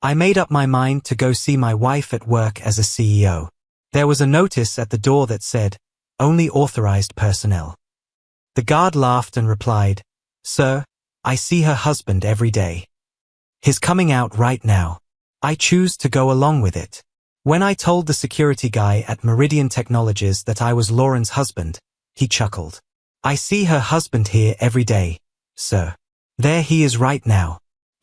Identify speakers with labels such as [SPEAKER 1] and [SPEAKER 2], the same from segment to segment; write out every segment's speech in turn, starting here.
[SPEAKER 1] I made up my mind to go see my wife at work as a CEO. There was a notice at the door that said, "Only authorized personnel." The guard laughed and replied, "Sir, I see her husband every day. He's coming out right now. I choose to go along with it." When I told the security guy at Meridian Technologies that I was Lauren's husband, he chuckled. "I see her husband here every day, sir. There he is right now."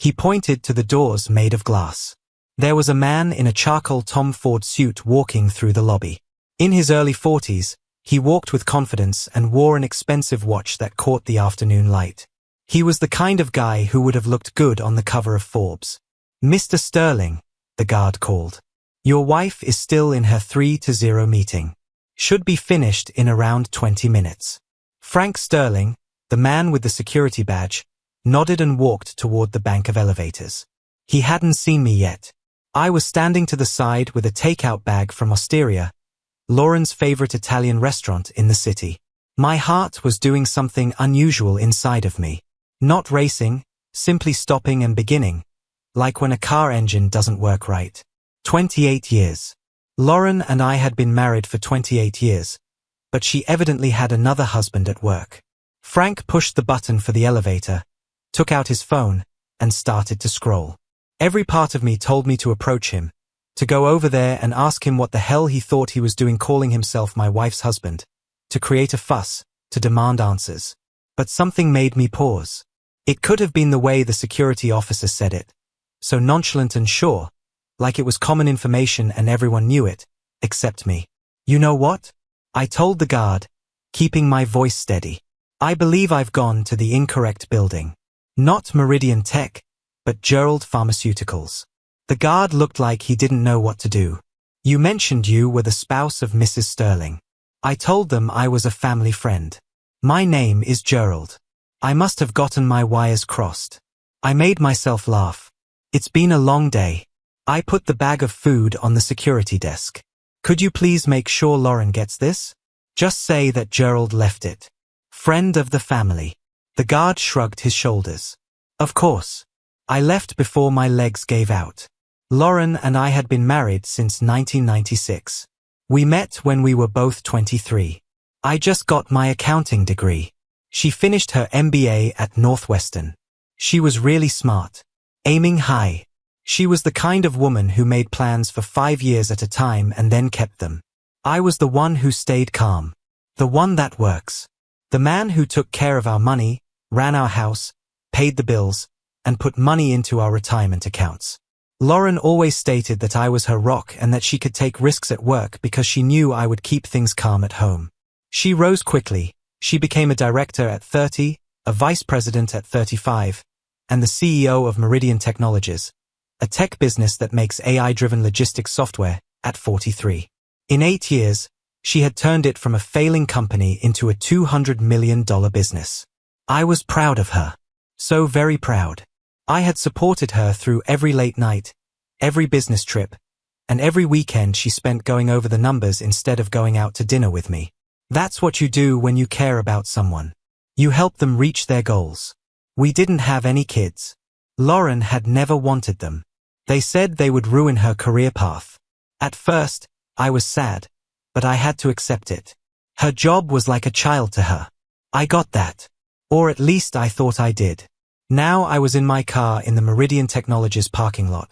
[SPEAKER 1] He pointed to the doors made of glass. There was a man in a charcoal Tom Ford suit walking through the lobby. In his early 40s, he walked with confidence and wore an expensive watch that caught the afternoon light. He was the kind of guy who would have looked good on the cover of Forbes. "Mr. Sterling," the guard called. "Your wife is still in her 3-0 meeting. Should be finished in around 20 minutes. Frank Sterling, the man with the security badge, nodded and walked toward the bank of elevators. He hadn't seen me yet. I was standing to the side with a takeout bag from Osteria, Lauren's favorite Italian restaurant in the city. My heart was doing something unusual inside of me. Not racing, simply stopping and beginning, like when a car engine doesn't work right. 28 years. Lauren and I had been married for 28 years, but she evidently had another husband at work. Frank pushed the button for the elevator, took out his phone, and started to scroll. Every part of me told me to approach him, to go over there and ask him what the hell he thought he was doing calling himself my wife's husband, to create a fuss, to demand answers. But something made me pause. It could have been the way the security officer said it, so nonchalant and sure, like it was common information and everyone knew it, except me. "You know what?" I told the guard, keeping my voice steady. "I believe I've gone to the incorrect building. Not Meridian Tech, but Gerald Pharmaceuticals." The guard looked like he didn't know what to do. "You mentioned you were the spouse of Mrs. Sterling." I told them I was a family friend. "My name is Gerald. I must have gotten my wires crossed." I made myself laugh. "It's been a long day." I put the bag of food on the security desk. "Could you please make sure Lauren gets this? Just say that Gerald left it. Friend of the family." The guard shrugged his shoulders. "Of course. I left before my legs gave out. Lauren and I had been married since 1996. We met when we were both 23. I just got my accounting degree. She finished her MBA at Northwestern. She was really smart. Aiming high. She was the kind of woman who made plans for 5 years at a time and then kept them. I was the one who stayed calm. The one that works. The man who took care of our money, ran our house, paid the bills, and put money into our retirement accounts. Lauren always stated that I was her rock and that she could take risks at work because she knew I would keep things calm at home. She rose quickly. She became a director at 30, a vice president at 35, and the CEO of Meridian Technologies, a tech business that makes AI-driven logistics software, at 43. In 8 years, she had turned it from a failing company into a $200 million business. I was proud of her. So very proud. I had supported her through every late night, every business trip, and every weekend she spent going over the numbers instead of going out to dinner with me. That's what you do when you care about someone. You help them reach their goals. We didn't have any kids. Lauren had never wanted them. They said they would ruin her career path. At first, I was sad, but I had to accept it. Her job was like a child to her. I got that. Or at least I thought I did. Now I was in my car in the Meridian Technologies parking lot,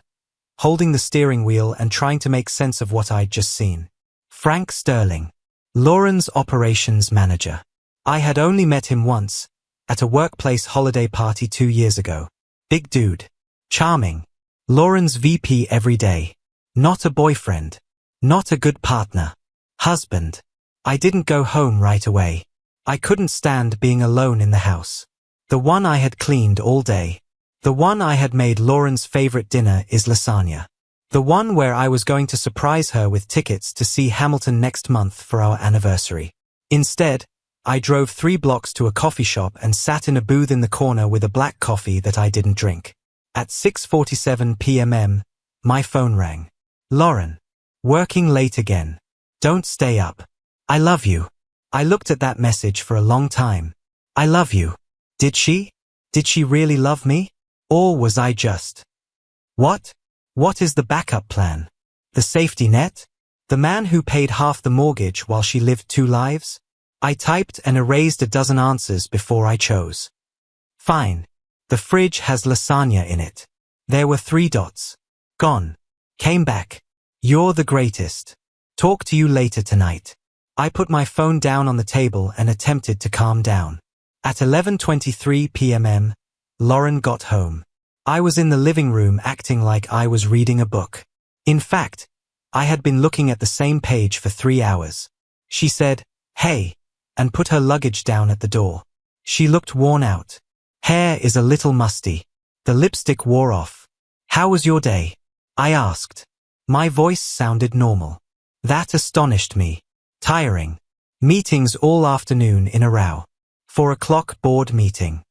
[SPEAKER 1] holding the steering wheel and trying to make sense of what I'd just seen. Frank Sterling, Lauren's operations manager. I had only met him once, at a workplace holiday party 2 years ago. Big dude. Charming. Lauren's VP every day. Not a boyfriend. Not a good partner. Husband. I didn't go home right away. I couldn't stand being alone in the house. The one I had cleaned all day. The one I had made Lauren's favorite dinner is lasagna. The one where I was going to surprise her with tickets to see Hamilton next month for our anniversary. Instead, I drove 3 blocks to a coffee shop and sat in a booth in the corner with a black coffee that I didn't drink. At 6:47 p.m, my phone rang. "Lauren. Working late again. Don't stay up. I love you." I looked at that message for a long time. I love you. Did she? Did she really love me? Or was I just... What? What is the backup plan? The safety net? The man who paid half the mortgage while she lived 2 lives? I typed and erased a dozen answers before I chose. Fine. The fridge has lasagna in it. There were 3 dots. Gone. Came back. You're the greatest. Talk to you later tonight. I put my phone down on the table and attempted to calm down. At 11:23 p.m, Lauren got home. I was in the living room acting like I was reading a book. In fact, I had been looking at the same page for 3 hours. She said, "Hey," and put her luggage down at the door. She looked worn out. Hair is a little musty. The lipstick wore off. "How was your day?" I asked. My voice sounded normal. That astonished me. Tiring. Meetings all afternoon in a row. 4 o'clock board meeting.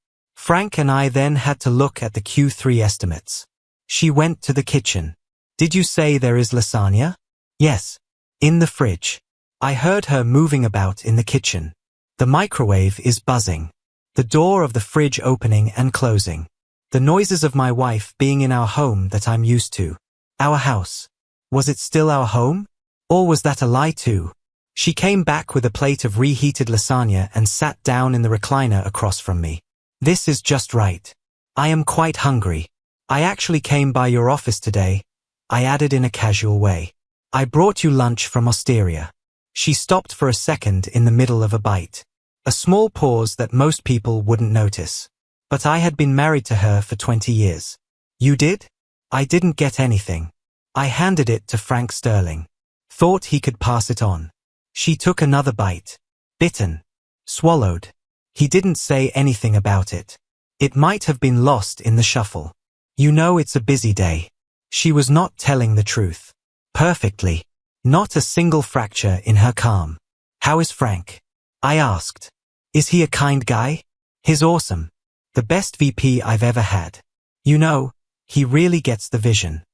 [SPEAKER 1] Frank and I then had to look at the Q3 estimates. She went to the kitchen. "Did you say there is lasagna?" "Yes. In the fridge." I heard her moving about in the kitchen. The microwave is buzzing. The door of the fridge opening and closing. The noises of my wife being in our home that I'm used to. Our house. Was it still our home? Or was that a lie too? She came back with a plate of reheated lasagna and sat down in the recliner across from me. "This is just right. I am quite hungry. I actually came by your office today," I added in a casual way. "I brought you lunch from Osteria." She stopped for a second in the middle of a bite. A small pause that most people wouldn't notice. But I had been married to her for 20 years. "You did?" I didn't get anything. I handed it to Frank Sterling. Thought he could pass it on. She took another bite. Bitten. Swallowed. He didn't say anything about it. It might have been lost in the shuffle. "You know it's a busy day." She was not telling the truth. Perfectly. Not a single fracture in her calm. "How is Frank?" I asked. "Is he a kind guy?" "He's awesome. The best VP I've ever had. You know, he really gets the vision.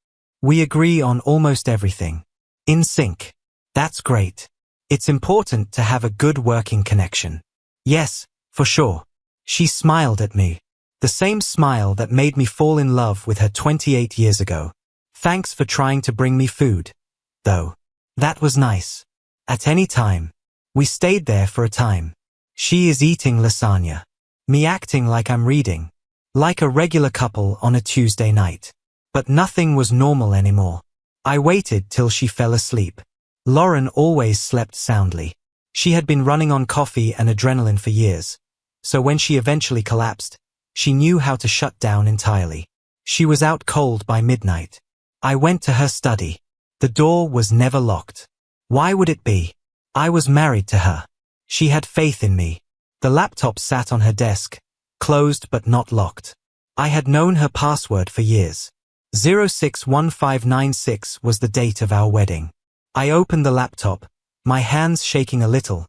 [SPEAKER 1] We agree on almost everything. In sync. That's great. It's important to have a good working connection." "Yes, for sure." She smiled at me. The same smile that made me fall in love with her 28 years ago. "Thanks for trying to bring me food, though. That was nice. At any time." We stayed there for a time. She is eating lasagna. Me acting like I'm reading. Like a regular couple on a Tuesday night. But nothing was normal anymore. I waited till she fell asleep. Lauren always slept soundly. She had been running on coffee and adrenaline for years. So when she eventually collapsed, she knew how to shut down entirely. She was out cold by midnight. I went to her study. The door was never locked. Why would it be? I was married to her. She had faith in me. The laptop sat on her desk, closed but not locked. I had known her password for years. 061596 was the date of our wedding. I opened the laptop, my hands shaking a little,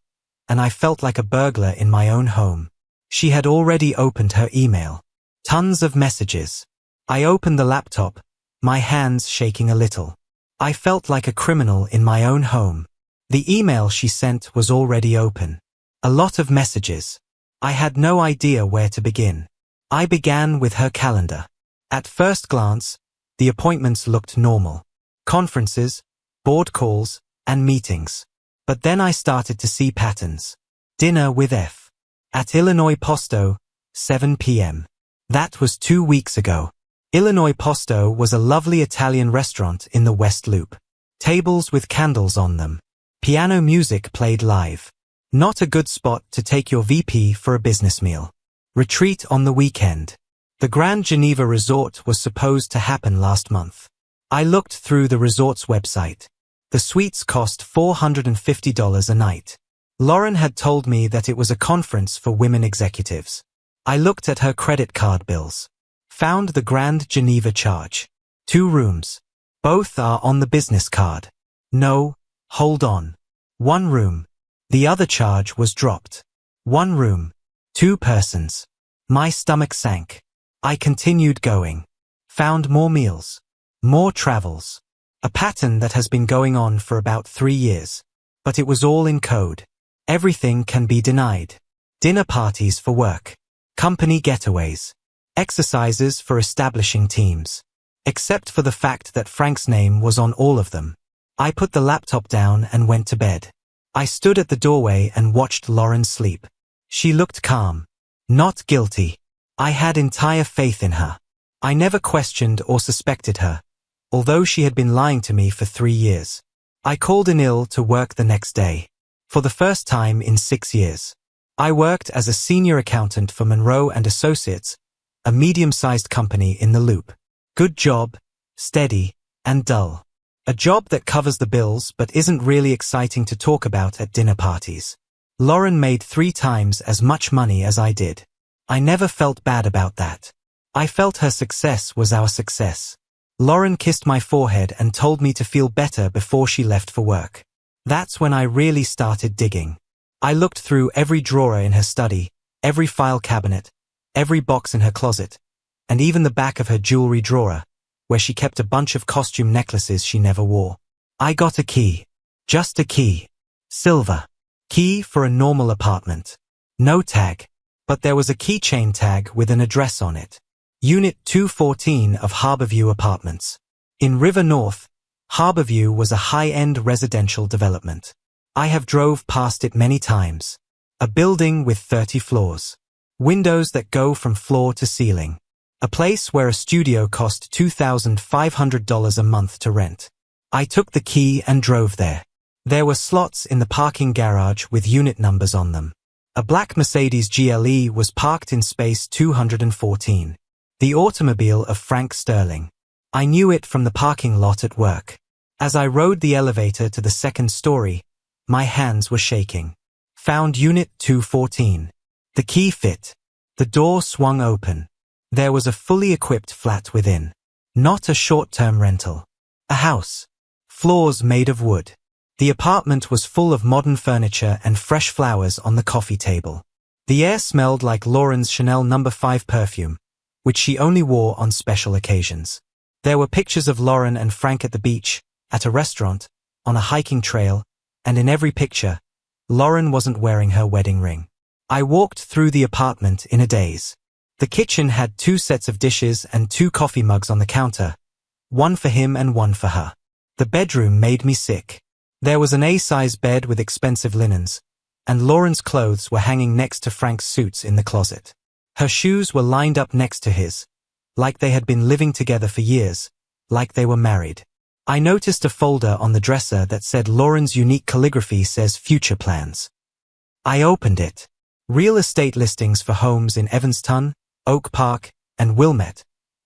[SPEAKER 1] and I felt like a burglar in my own home. She had already opened her email. Tons of messages. I opened the laptop, my hands shaking a little. I felt like a criminal in my own home. The email she sent was already open. A lot of messages. I had no idea where to begin. I began with her calendar. At first glance, the appointments looked normal. Conferences, board calls, and meetings. But then I started to see patterns. Dinner with F. At Illinois Posto, 7 p.m. That was 2 weeks ago. Illinois Posto was a lovely Italian restaurant in the West Loop. Tables with candles on them. Piano music played live. Not a good spot to take your VP for a business meal. Retreat on the weekend. The Grand Geneva Resort was supposed to happen last month. I looked through the resort's website. The suites cost $450 a night. Lauren had told me that it was a conference for women executives. I looked at her credit card bills. Found the Grand Geneva charge. 2 rooms. Both are on the business card. No, hold on. 1 room. The other charge was dropped. 1 room. 2 persons. My stomach sank. I continued going. Found more meals. More travels. A pattern that has been going on for about 3 years. But it was all in code. Everything can be denied. Dinner parties for work. Company getaways. Exercises for establishing teams. except for the fact that Frank's name was on all of them. I put the laptop down and went to bed. I stood at the doorway and watched Lauren sleep. She looked calm. Not guilty. I had entire faith in her. I never questioned or suspected her, although she had been lying to me for 3 years. I called in ill to work the next day. For the first time in 6 years. I worked as a senior accountant for Monroe & Associates, a medium-sized company in the Loop. Good job, steady, and dull. A job that covers the bills but isn't really exciting to talk about at dinner parties. Lauren made 3 times as much money as I did. I never felt bad about that. I felt her success was our success. Lauren kissed my forehead and told me to feel better before she left for work. That's when I really started digging. I looked through every drawer in her study, every file cabinet, every box in her closet, and even the back of her jewelry drawer, where she kept a bunch of costume necklaces she never wore. I got a key. Just a key. Silver. Key for a normal apartment. No tag. But there was a keychain tag with an address on it. Unit 214 of Harborview Apartments. In River North, Harborview was a high-end residential development. I have drove past it many times. A building with 30 floors. Windows that go from floor to ceiling. A place where a studio cost $2,500 a month to rent. I took the key and drove there. There were slots in the parking garage with unit numbers on them. A black Mercedes GLE was parked in space 214. The automobile of Frank Sterling. I knew it from the parking lot at work. As I rode the elevator to the second story, my hands were shaking. Found Unit 214. The key fit. The door swung open. There was a fully equipped flat within. Not a short-term rental. A house. Floors made of wood. The apartment was full of modern furniture and fresh flowers on the coffee table. The air smelled like Lauren's Chanel No. 5 perfume, which she only wore on special occasions. There were pictures of Lauren and Frank at the beach, at a restaurant, on a hiking trail, and in every picture, Lauren wasn't wearing her wedding ring. I walked through the apartment in a daze. The kitchen had 2 sets of dishes and 2 coffee mugs on the counter, one for him and one for her. The bedroom made me sick. There was an A-size bed with expensive linens, and Lauren's clothes were hanging next to Frank's suits in the closet. Her shoes were lined up next to his, like they had been living together for years, like they were married. I noticed a folder on the dresser that said Lauren's unique calligraphy says future plans. I opened it. Real estate listings for homes in Evanston, Oak Park, and Wilmette,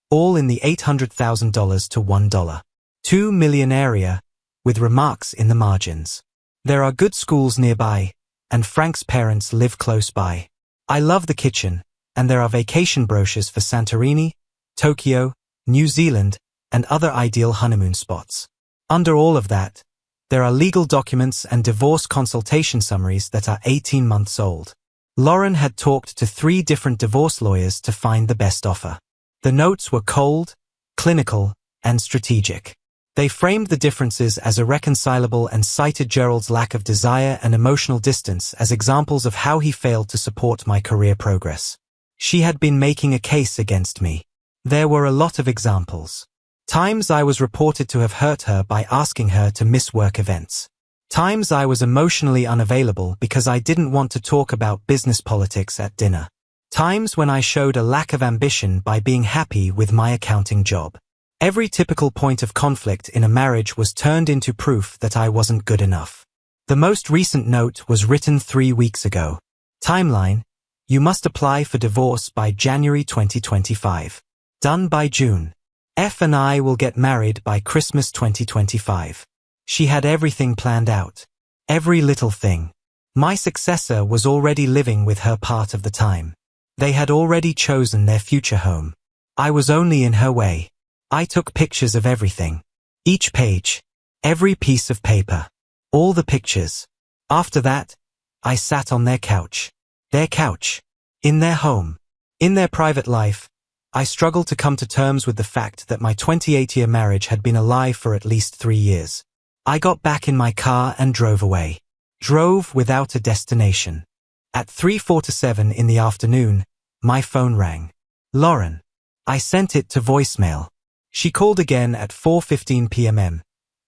[SPEAKER 1] all in the $800,000 to $1.2 million area, with remarks in the margins. There are good schools nearby, and Frank's parents live close by. I love the kitchen, and there are vacation brochures for Santorini, Tokyo, New Zealand, and other ideal honeymoon spots. Under all of that, there are legal documents and divorce consultation summaries that are 18 months old. Lauren had talked to 3 different divorce lawyers to find the best offer. The notes were cold, clinical, and strategic. They framed the differences as irreconcilable and cited Gerald's lack of desire and emotional distance as examples of how he failed to support my career progress. She had been making a case against me. There were a lot of examples. Times I was reported to have hurt her by asking her to miss work events. Times I was emotionally unavailable because I didn't want to talk about business politics at dinner. Times when I showed a lack of ambition by being happy with my accounting job. Every typical point of conflict in a marriage was turned into proof that I wasn't good enough. The most recent note was written 3 weeks ago. Timeline: you must apply for divorce by January 2025. Done by June. F and I will get married by Christmas 2025. She had everything planned out. Every little thing. My successor was already living with her part of the time. They had already chosen their future home. I was only in her way. I took pictures of everything. Each page. Every piece of paper. All the pictures. After that, I sat on their couch. Their couch. In their home. In their private life, I struggled to come to terms with the fact that my 28-year marriage had been a lie for at least 3 years. I got back in my car and drove away. Drove without a destination. At 3:47 in the afternoon, my phone rang. Lauren. I sent it to voicemail. She called again at 4:15 p.m.,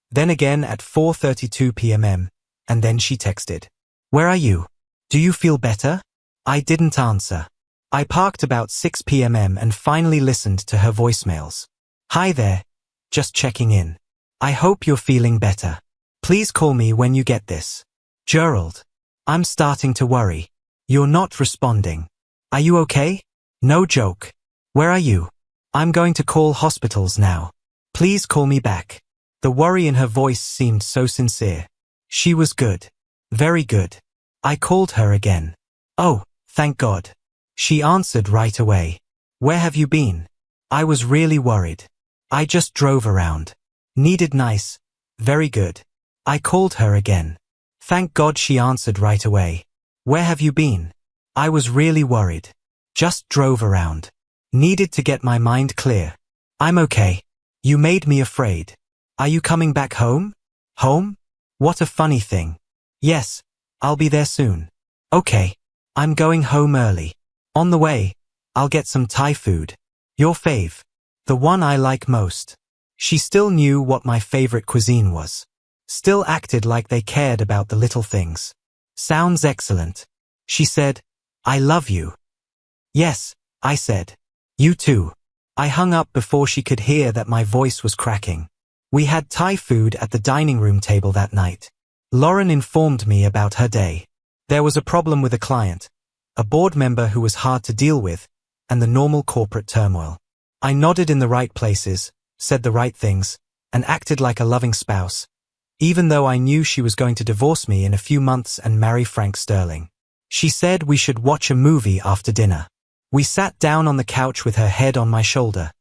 [SPEAKER 1] then again at 4:32 p.m., and then she texted, "Where are you? Do you feel better?" I didn't answer. I parked about 6 p.m. and finally listened to her voicemails. "Hi there. Just checking in. I hope you're feeling better. Please call me when you get this. Gerald. I'm starting to worry. You're not responding. Are you okay? No joke. Where are you? I'm going to call hospitals now. Please call me back." The worry in her voice seemed so sincere. She was good. Very good. I called her again. "Oh, thank God." She answered right away. "Where have you been? I was really worried. I just drove around. Needed nice. Very good." I called her again. "Thank God," she answered right away. "Where have you been? I was really worried. Just drove around. Needed to get my mind clear. I'm okay. You made me afraid. Are you coming back home? Home? What a funny thing. Yes, I'll be there soon. Okay. I'm going home early. On the way, I'll get some Thai food. Your fave. The one I like most." She still knew what my favorite cuisine was. Still acted like they cared about the little things. "Sounds excellent." She said, "I love you." "Yes," I said. "You too." I hung up before she could hear that my voice was cracking. We had Thai food at the dining room table that night. Lauren informed me about her day. There was a problem with a client, a board member who was hard to deal with, and the normal corporate turmoil. I nodded in the right places, said the right things, and acted like a loving spouse, even though I knew she was going to divorce me in a few months and marry Frank Sterling. She said we should watch a movie after dinner. We sat down on the couch with her head on my shoulder,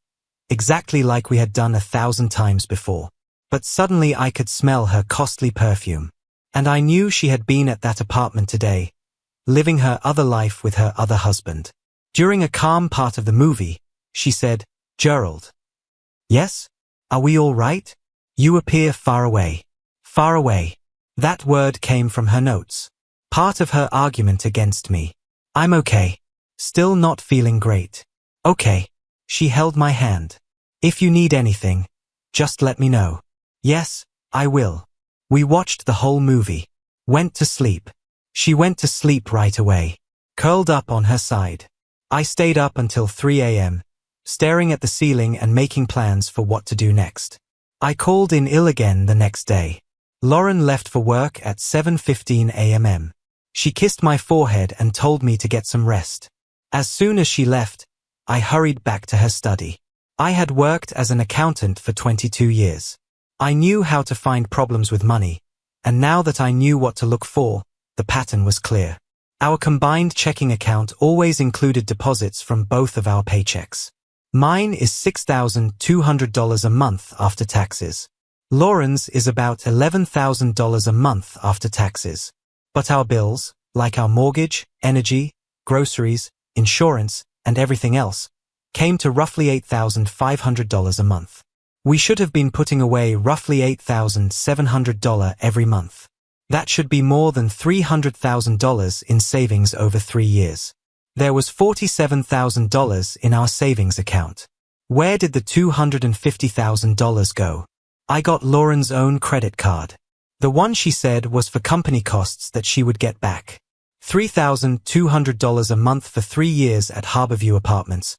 [SPEAKER 1] exactly like we had done 1,000 times before. But suddenly I could smell her costly perfume. And I knew she had been at that apartment today, living her other life with her other husband. During a calm part of the movie, she said, "Gerald." "Yes? Are we all right? You appear far away." Far away. That word came from her notes. Part of her argument against me. "I'm okay. Still not feeling great." "Okay." She held my hand. "If you need anything, just let me know." "Yes, I will." We watched the whole movie. Went to sleep. She went to sleep right away, curled up on her side. I stayed up until 3 a.m., staring at the ceiling and making plans for what to do next. I called in ill again the next day. Lauren left for work at 7:15 a.m. She kissed my forehead and told me to get some rest. As soon as she left, I hurried back to her study. I had worked as an accountant for 22 years. I knew how to find problems with money, and now that I knew what to look for, the pattern was clear. Our combined checking account always included deposits from both of our paychecks. Mine is $6,200 a month after taxes. Lauren's is about $11,000 a month after taxes. But our bills, like our mortgage, energy, groceries, insurance, and everything else, came to roughly $8,500 a month. We should have been putting away roughly $8,700 every month. That should be more than $300,000 in savings over 3 years. There was $47,000 in our savings account. Where did the $250,000 go? I got Lauren's own credit card. The one she said was for company costs that she would get back. $3,200 a month for 3 years at Harborview Apartments,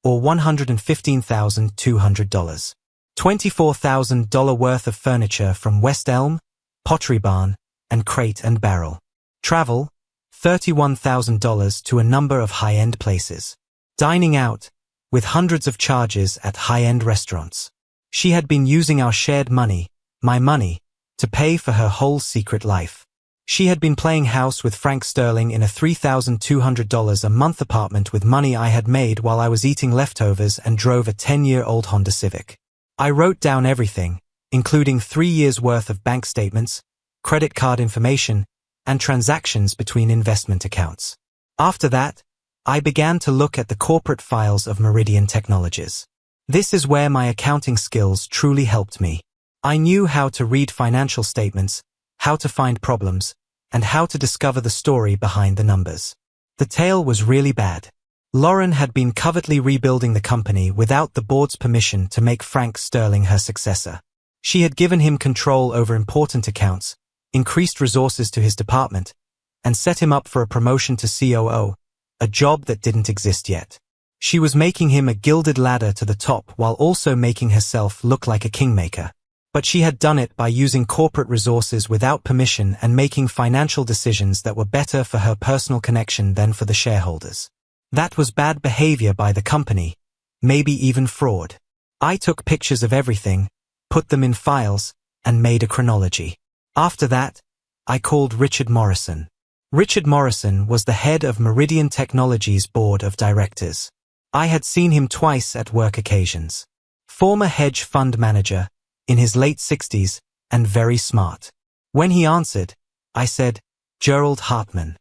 [SPEAKER 1] or $115,200. $24,000 worth of furniture from West Elm, Pottery Barn, and Crate and Barrel. Travel, $31,000 to a number of high-end places. Dining out, with hundreds of charges at high-end restaurants. She had been using our shared money, my money, to pay for her whole secret life. She had been playing house with Frank Sterling in a $3,200 a month apartment with money I had made while I was eating leftovers and drove a 10-year-old Honda Civic. I wrote down everything, including 3 years' worth of bank statements, credit card information, and transactions between investment accounts. After that, I began to look at the corporate files of Meridian Technologies. This is where my accounting skills truly helped me. I knew how to read financial statements, how to find problems, and how to discover the story behind the numbers. The tale was really bad. Lauren had been covertly rebuilding the company without the board's permission to make Frank Sterling her successor. She had given him control over important accounts, increased resources to his department, and set him up for a promotion to COO, a job that didn't exist yet. She was making him a gilded ladder to the top while also making herself look like a kingmaker. But she had done it by using corporate resources without permission and making financial decisions that were better for her personal connection than for the shareholders. That was bad behavior by the company, maybe even fraud. I took pictures of everything, put them in files, and made a chronology. After that, I called Richard Morrison. Richard Morrison was the head of Meridian Technologies board of directors. I had seen him twice at work occasions. Former hedge fund manager, in his late 60s, and very smart. When he answered, I said, "Gerald Hartman,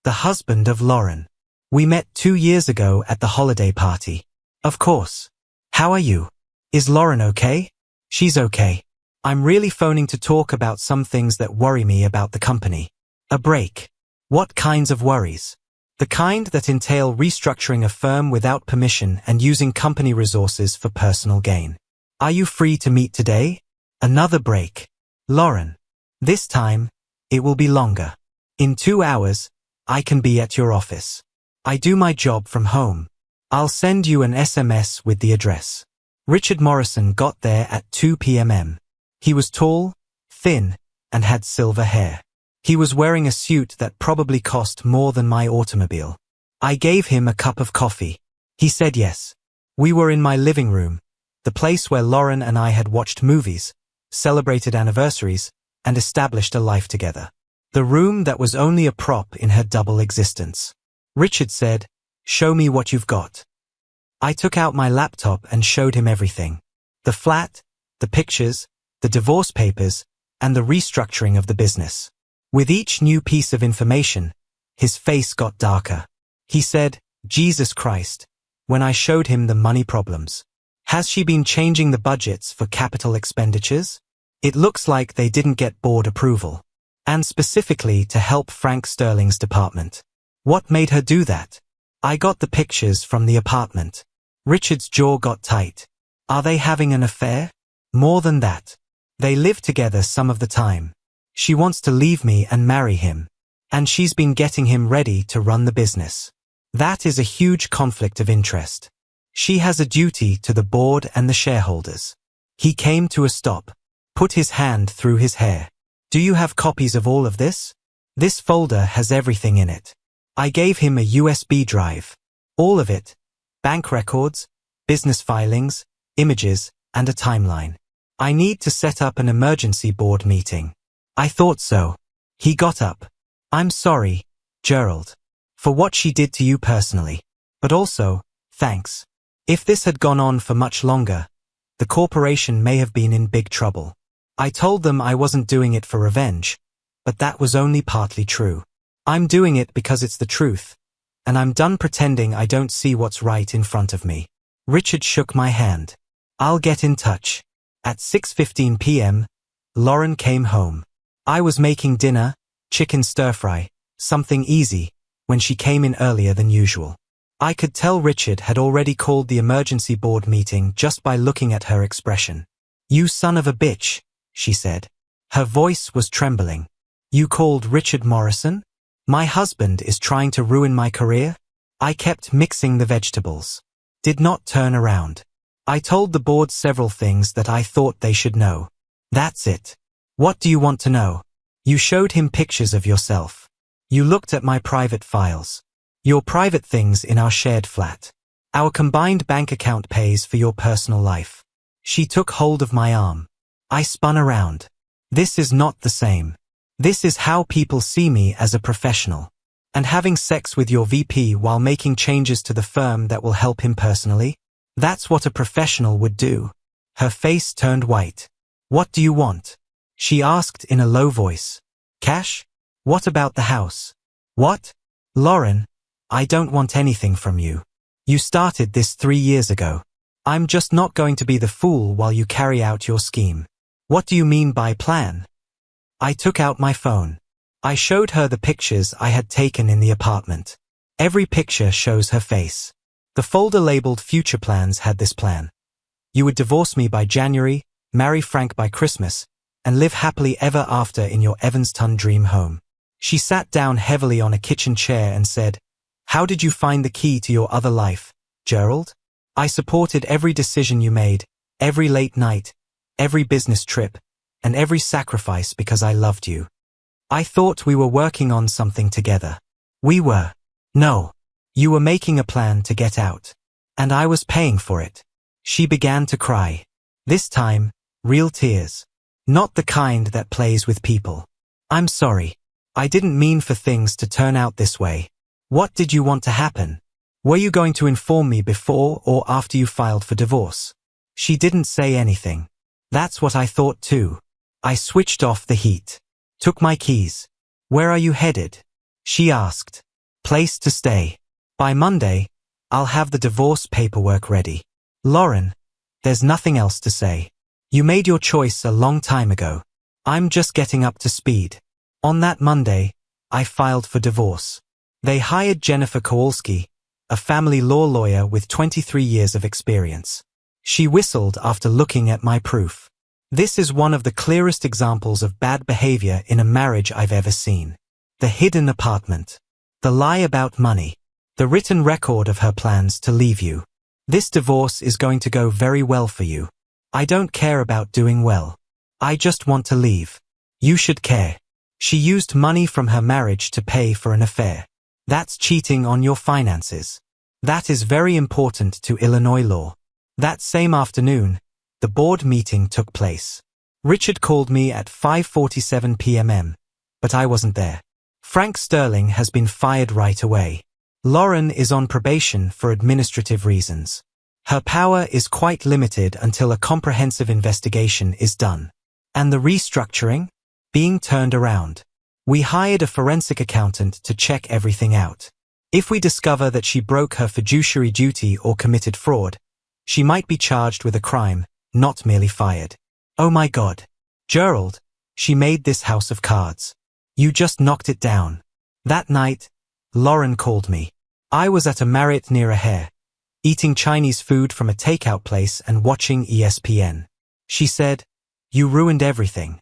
[SPEAKER 1] the husband of Lauren. We met 2 years ago at the holiday party." "Of course. How are you? Is Lauren okay?" "She's okay. I'm really phoning to talk about some things that worry me about the company." "A break? What kinds of worries?" "The kind that entail restructuring a firm without permission and using company resources for personal gain." "Are you free to meet today?" "Another break. Lauren. This time, it will be longer. In 2 hours, I can be at your office. I do my job from home. I'll send you an SMS with the address." Richard Morrison got there at 2 p.m. He was tall, thin, and had silver hair. He was wearing a suit that probably cost more than my automobile. I gave him a cup of coffee. He said yes. We were in my living room, the place where Lauren and I had watched movies, celebrated anniversaries, and established a life together. The room that was only a prop in her double existence. Richard said, "Show me what you've got." I took out my laptop and showed him everything. The flat, the pictures, the divorce papers, and the restructuring of the business. With each new piece of information, his face got darker. He said, "Jesus Christ," when I showed him the money problems. "Has she been changing the budgets for capital expenditures? It looks like they didn't get board approval. And specifically to help Frank Sterling's department. What made her do that?" I got the pictures from the apartment. Richard's jaw got tight. "Are they having an affair?" "More than that. They live together some of the time. She wants to leave me and marry him. And she's been getting him ready to run the business. That is a huge conflict of interest. She has a duty to the board and the shareholders." He came to a stop, put his hand through his hair. "Do you have copies of all of this?" "This folder has everything in it." I gave him a USB drive. All of it. Bank records, business filings, images, and a timeline. "I need to set up an emergency board meeting." "I thought so." He got up. "I'm sorry, Gerald, for what she did to you personally. But also, thanks. If this had gone on for much longer, the corporation may have been in big trouble." I told them I wasn't doing it for revenge, but that was only partly true. I'm doing it because it's the truth, and I'm done pretending I don't see what's right in front of me. Richard shook my hand. "I'll get in touch." At 6:15 p.m., Lauren came home. I was making dinner, chicken stir-fry, something easy, when she came in earlier than usual. I could tell Richard had already called the emergency board meeting just by looking at her expression. "You son of a bitch," she said. Her voice was trembling. "You called Richard Morrison? My husband is trying to ruin my career?" I kept mixing the vegetables. Did not turn around. I told the board several things that I thought they should know. "That's it. What do you want to know?" "You showed him pictures of yourself. You looked at my private files. Your private things in our shared flat. Our combined bank account pays for your personal life." She took hold of my arm. I spun around. "This is not the same. This is how people see me as a professional. And having sex with your VP while making changes to the firm that will help him personally? That's what a professional would do." Her face turned white. "What do you want?" she asked in a low voice. "Cash? What about the house?" "What?" "Lauren, I don't want anything from you. You started this 3 years ago. I'm just not going to be the fool while you carry out your scheme." "What do you mean by plan?" I took out my phone. I showed her the pictures I had taken in the apartment. Every picture shows her face. The folder labeled Future Plans had this plan. You would divorce me by January, marry Frank by Christmas, and live happily ever after in your Evanston dream home. She sat down heavily on a kitchen chair and said, "How did you find the key to your other life, Gerald? I supported every decision you made, every late night, every business trip, and every sacrifice because I loved you. I thought we were working on something together. We were. No. You were making a plan to get out. And I was paying for it." She began to cry. This time, real tears. Not the kind that plays with people. "I'm sorry. I didn't mean for things to turn out this way. What did you want to happen? Were you going to inform me before or after you filed for divorce?" She didn't say anything. That's what I thought too. I switched off the heat. Took my keys. "Where are you headed?" she asked. "Place to stay. By Monday, I'll have the divorce paperwork ready." Lauren, there's nothing else to say. You made your choice a long time ago. I'm just getting up to speed. On that Monday, I filed for divorce. They hired Jennifer Kowalski, a family law lawyer with 23 years of experience. She whistled after looking at my proof. This is one of the clearest examples of bad behavior in a marriage I've ever seen. The hidden apartment. The lie about money. The written record of her plans to leave you. This divorce is going to go very well for you. I don't care about doing well. I just want to leave. You should care. She used money from her marriage to pay for an affair. That's cheating on your finances. That is very important to Illinois law. That same afternoon, the board meeting took place. Richard called me at 5:47 p.m., but I wasn't there. Frank Sterling has been fired right away. Lauren is on probation for administrative reasons. Her power is quite limited until a comprehensive investigation is done. And the restructuring? Being turned around. We hired a forensic accountant to check everything out. If we discover that she broke her fiduciary duty or committed fraud, she might be charged with a crime, not merely fired. Oh my God. Gerald, she made this house of cards. You just knocked it down. That night, Lauren called me. I was at a Marriott near a hair, eating Chinese food from a takeout place and watching ESPN. She said, "You ruined everything."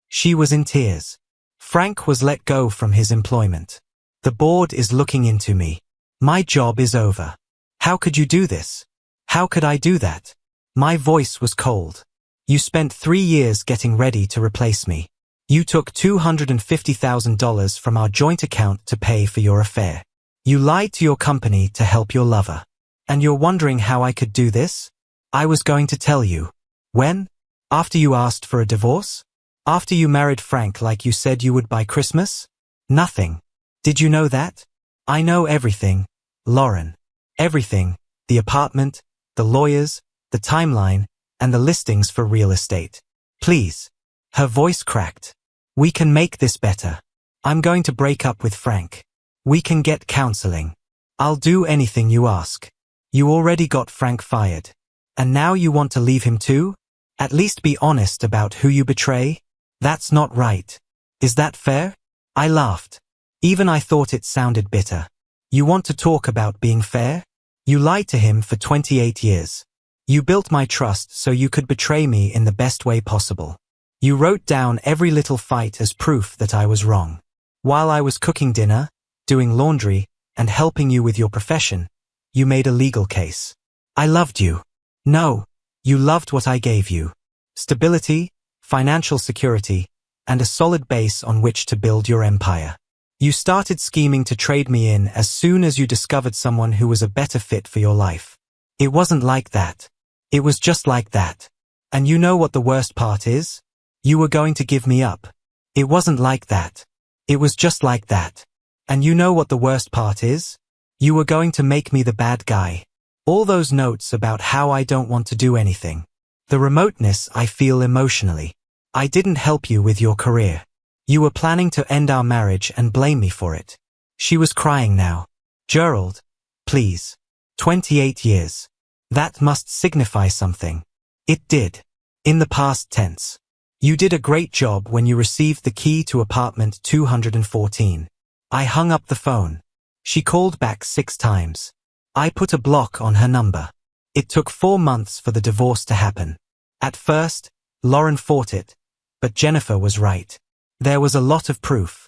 [SPEAKER 1] She was in tears. Frank was let go from his employment. The board is looking into me. My job is over. How could you do this? How could I do that? My voice was cold. You spent 3 years getting ready to replace me. You took $250,000 from our joint account to pay for your affair. You lied to your company to help your lover. And you're wondering how I could do this? I was going to tell you. When? After you asked for a divorce? After you married Frank like you said you would by Christmas? Nothing. Did you know that? I know everything, Lauren. Everything. The apartment, the lawyers, the timeline, and the listings for real estate. Please. Her voice cracked. We can make this better. I'm going to break up with Frank. We can get counseling. I'll do anything you ask. You already got Frank fired. And now you want to leave him too? At least be honest about who you betray. That's not right. Is that fair? I laughed. Even I thought it sounded bitter. You want to talk about being fair? You lied to him for 28 years. You built my trust so you could betray me in the best way possible. You wrote down every little fight as proof that I was wrong. While I was cooking dinner, doing laundry, and helping you with your profession, you made a legal case. I loved you. No, you loved what I gave you. Stability, financial security, and a solid base on which to build your empire. You started scheming to trade me in as soon as you discovered someone who was a better fit for your life. It wasn't like that. It was just like that. And you know what the worst part is? You were going to give me up. It wasn't like that. It was just like that. And you know what the worst part is? You were going to make me the bad guy. All those notes about how I don't want to do anything. The remoteness I feel emotionally. I didn't help you with your career. You were planning to end our marriage and blame me for it. She was crying now. Gerald, please. 28 years. That must signify something. It did. In the past tense. You did a great job when you received the key to apartment 214. I hung up the phone. She called back 6 times. I put a block on her number. It took 4 months for the divorce to happen. At first, Lauren fought it, but Jennifer was right. There was a lot of proof.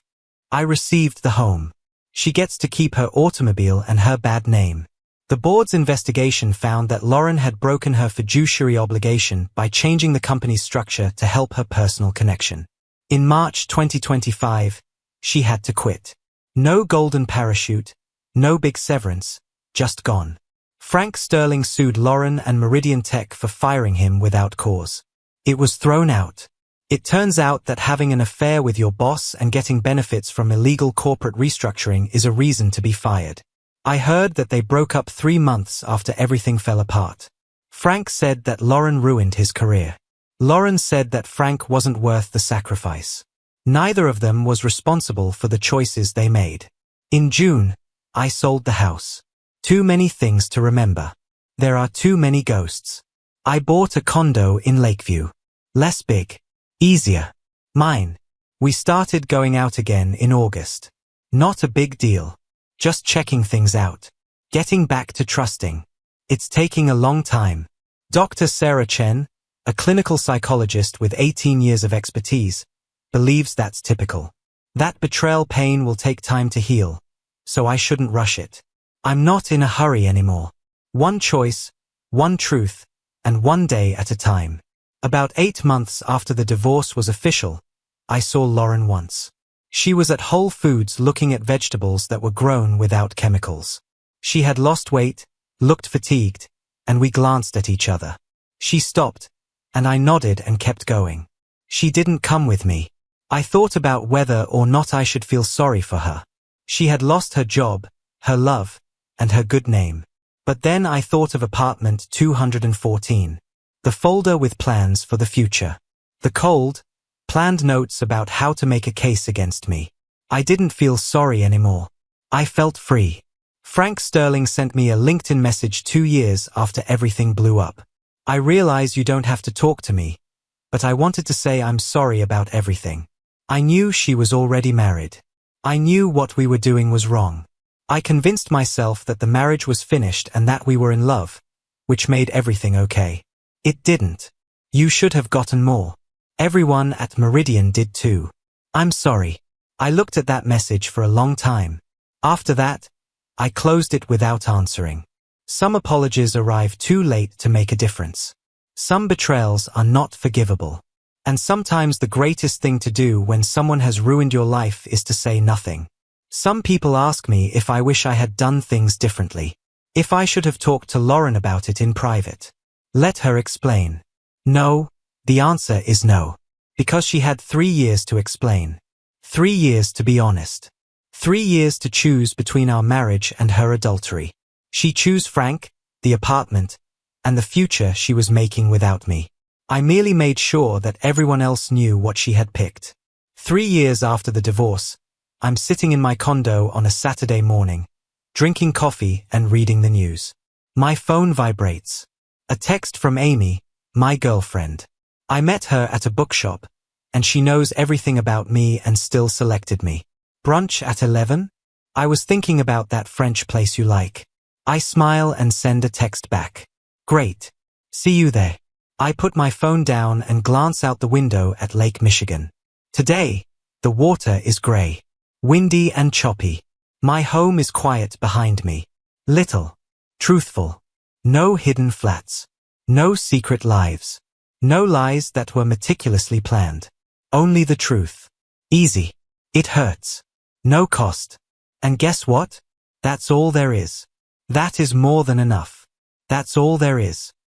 [SPEAKER 1] I received the home. She gets to keep her automobile and her bad name. The board's investigation found that Lauren had broken her fiduciary obligation by changing the company's structure to help her personal connection. In March 2025, she had to quit. No golden parachute, no big severance, just gone. Frank Sterling sued Lauren and Meridian Tech for firing him without cause. It was thrown out. It turns out that having an affair with your boss and getting benefits from illegal corporate restructuring is a reason to be fired. I heard that they broke up 3 months after everything fell apart. Frank said that Lauren ruined his career. Lauren said that Frank wasn't worth the sacrifice. Neither of them was responsible for the choices they made. In June, I sold the house. Too many things to remember. There are too many ghosts. I bought a condo in Lakeview. Less big. Easier. Mine. We started going out again in August. Not a big deal. Just checking things out. Getting back to trusting. It's taking a long time. Dr. Sarah Chen, a clinical psychologist with 18 years of expertise, believes that's typical. That betrayal pain will take time to heal, so I shouldn't rush it. I'm not in a hurry anymore. One choice, one truth, and one day at a time. About 8 months after the divorce was official, I saw Lauren once. She was at Whole Foods looking at vegetables that were grown without chemicals. She had lost weight, looked fatigued, and we glanced at each other. She stopped, and I nodded and kept going. She didn't come with me. I thought about whether or not I should feel sorry for her. She had lost her job, her love, and her good name. But then I thought of apartment 214. The folder with plans for the future. The cold, planned notes about how to make a case against me. I didn't feel sorry anymore. I felt free. Frank Sterling sent me a LinkedIn message 2 years after everything blew up. I realize you don't have to talk to me, but I wanted to say I'm sorry about everything. I knew she was already married. I knew what we were doing was wrong. I convinced myself that the marriage was finished and that we were in love, which made everything okay. It didn't. You should have gotten more. Everyone at Meridian did too. I'm sorry. I looked at that message for a long time. After that, I closed it without answering. Some apologies arrive too late to make a difference. Some betrayals are not forgivable. And sometimes the greatest thing to do when someone has ruined your life is to say nothing. Some people ask me if I wish I had done things differently. If I should have talked to Lauren about it in private. Let her explain. No, the answer is no. Because she had 3 years to explain. 3 years to be honest. 3 years to choose between our marriage and her adultery. She chose Frank, the apartment, and the future she was making without me. I merely made sure that everyone else knew what she had picked. 3 years after the divorce, I'm sitting in my condo on a Saturday morning, drinking coffee and reading the news. My phone vibrates. A text from Amy, my girlfriend. I met her at a bookshop, and she knows everything about me and still selected me. Brunch at 11? I was thinking about that French place you like. I smile and send a text back. Great. See you there. I put my phone down and glance out the window at Lake Michigan. Today, the water is gray, windy and choppy. My home is quiet behind me. Little. Truthful. No hidden flats. No secret lives. No lies that were meticulously planned. Only the truth. Easy. It hurts. No cost. And guess what? That's all there is. That is more than enough. That's all there is.